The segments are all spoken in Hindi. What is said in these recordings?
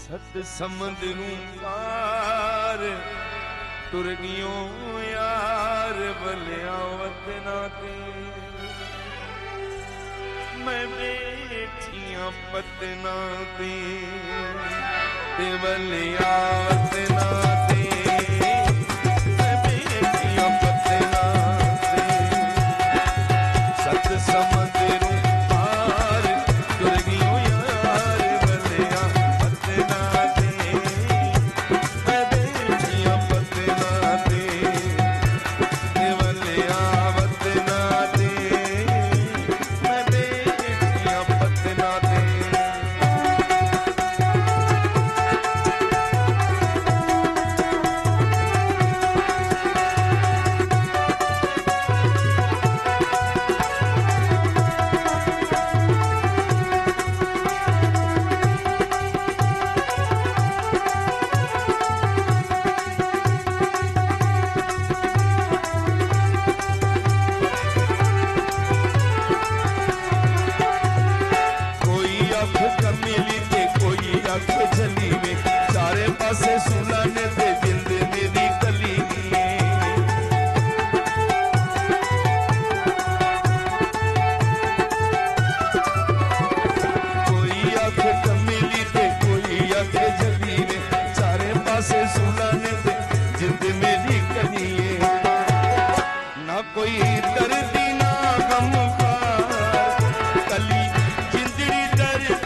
सत समंदरू पार तुर गियो यार बलिया वतना ते मैं बैठिया पतना ते बलिया वतना ते मैं बैठिया पतना ते सत समंदरू पार तुर गियो यार बलिया वतना ते मैं बैठिया पतना ते बलिया वतना ते मैं बैठिया पतना ते सारे पासे सुनाने ते जिंद मेरी कली कोई आंख कमीली ते कोई आंख जली में सारे पासे सुनाने ते जिंद मेरी कली ना कोई दर्दी ना गम कली जिंदड़ी दर्द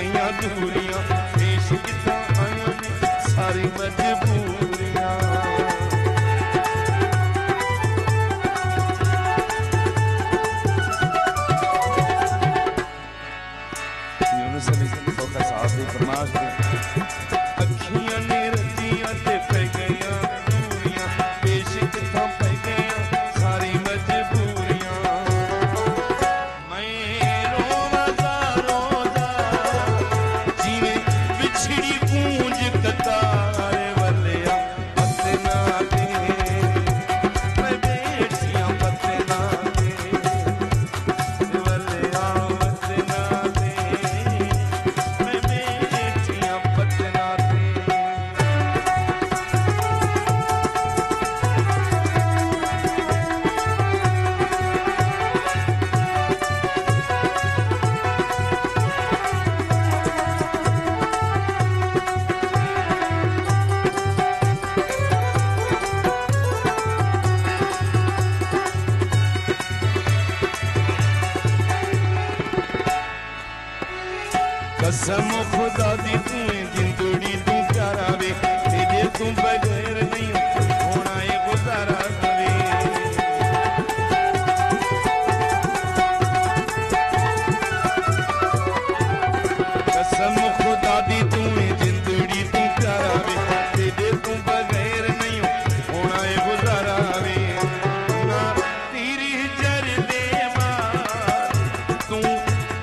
हजार दूरियां पेश किता आया ने सारी मजबूरियां यूनुस फौका साहब दी फरमाश ते अखियां ने रजियां ते पे गईयां दूरियां पेश किता पे गईयां सारी मजबूरियां कसम खुदा दी तू जिंदड़ी तू प्यारा वे तेरे तू बगैर नहीं होना ये गुजारा वे कसम खुदा दी तू जिंदड़ी तू प्यारा वे तेरे तू बगैर नहीं होना ये गुजारा वे ना तेरी जर दे मार तू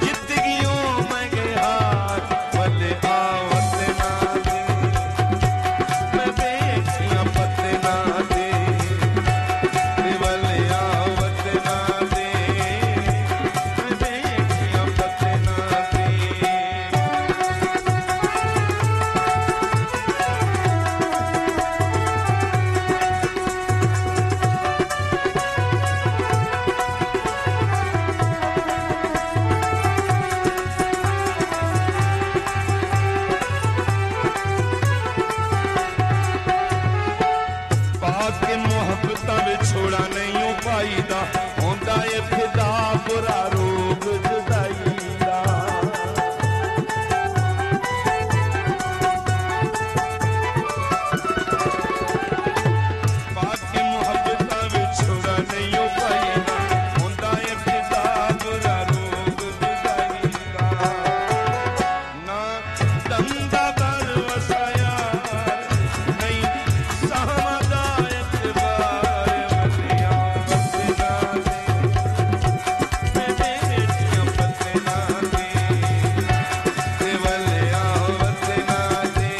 जित गियो मैं गया फिदा बुरा रोग जुदाई दा बाकी मुहब्बतां विछोड़ा नहीं हो पाई हुंदा है फिदा बुरा रोग जुदाई दा ना दंदा बर वसाया नहीं सहमदा इतबार वलिया बतना दे बेटियां बतना दे वलिया बतना दे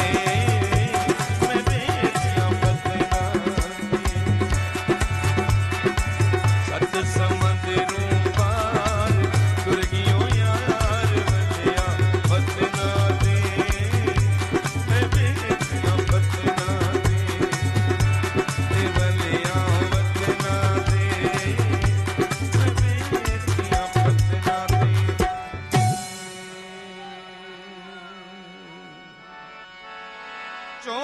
मैं बेटियां बतना दे सच समंदरू पार तुर गियो यार वलिया बतना दे मैं बेटियां बतना दे वलिया बतना दे मैं बेटियां बतना दे चो